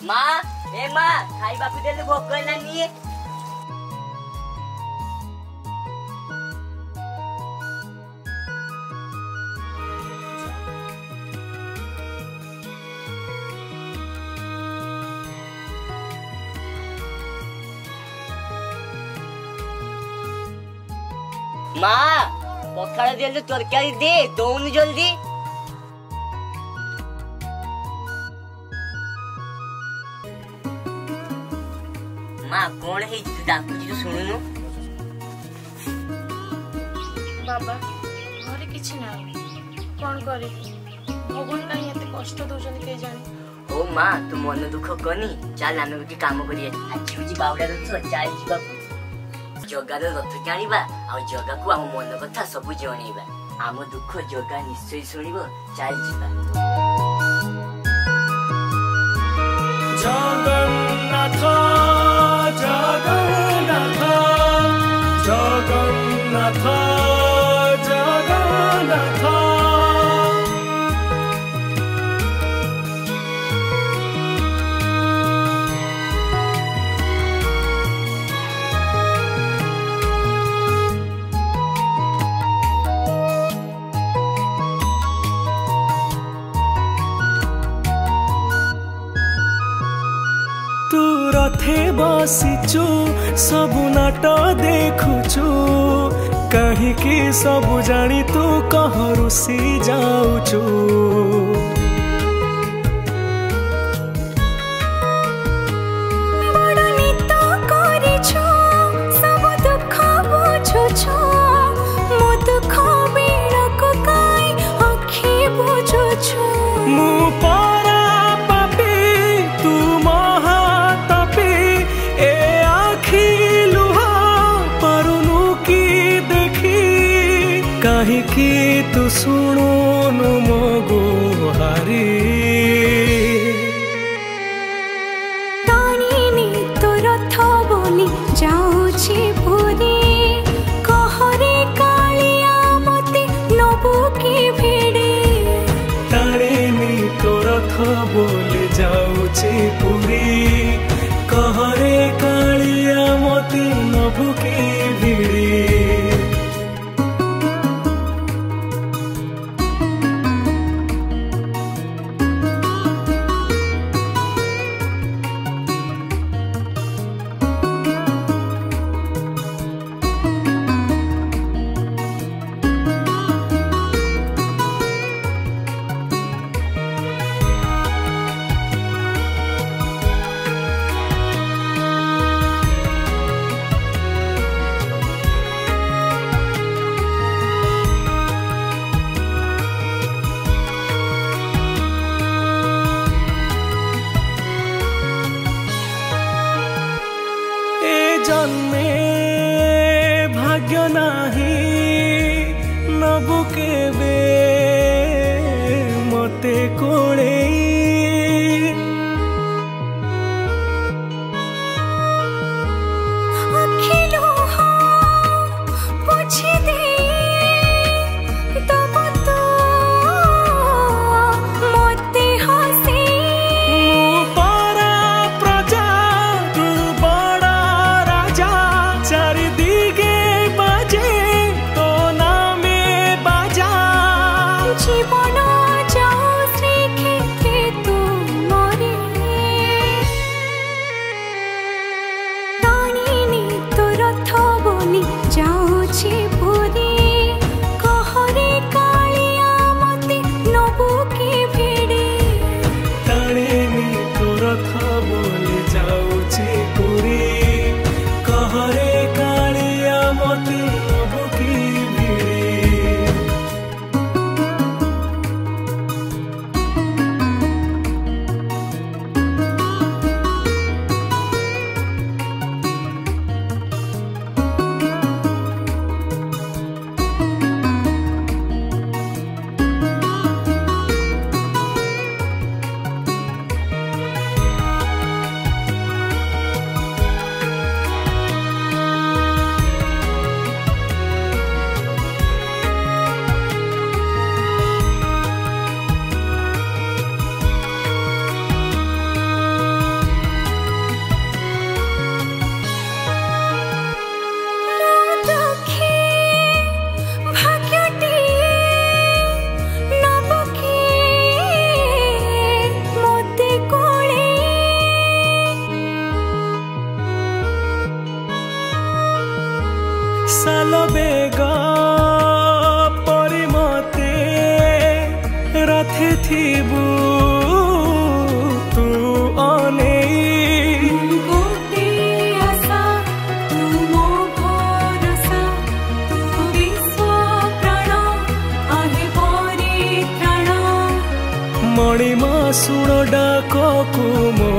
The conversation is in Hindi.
माँ ए माँ खाइबा को देले भोक लानी। माँ पखाड़ देले तरकारी दे दौन जल्दी। माँ कौन है डाकुची तो सुनुनु। बाबा घरे किछि ना कौन करे भगवान काहे एते कष्ट दोजन के जाने। ओ माँ तू मन दुख कनी चल आमे गोटे काम करिया आज होजी बावडा रथ चल जीवा जगार रथ टाणीबा आ जगा को आम मन कथा सब जणीबा आम दुख जगा निश्चय शुणिबो चल जीवा। जगन्नाथ जगन्नाथ जगन्नाथ जगन्नाथ रथे बसिचु सबु नाट देखुचु कहीं सबु जानी तू कह रुसी जाऊचु। कि तू सुनु मो गुहारी तानी तो रथ बोली जाऊची पुरी कहरे कालिया मते नबु की भिड़ी। तानी तो रथ बोली जाऊची पुरी कहरे कालिया मते नबु की भिड़ी। जन्मे भाग्य नाही नबु केबे मते कोळे अखिलो हो पोछि दे तब तो मते हसी पारा प्रजा तू बड़ा चारि दिगे बाजे तो नामे बाजा जीवन जाओ श्री क्षेत्रे तू मरे तानी तो रथ बोली जाऊची पुरी कहरे कालिया मते नबु की भिड़ी। तानी तो रथ बोली जाऊची पुरी कहरे कालिया मते नबु की भिड़ी। थिबू तू अनेई गोटे आशा तू मो भरोसा तू विश्व प्राण आहे परित्राण मणिमा सुण डाककु मो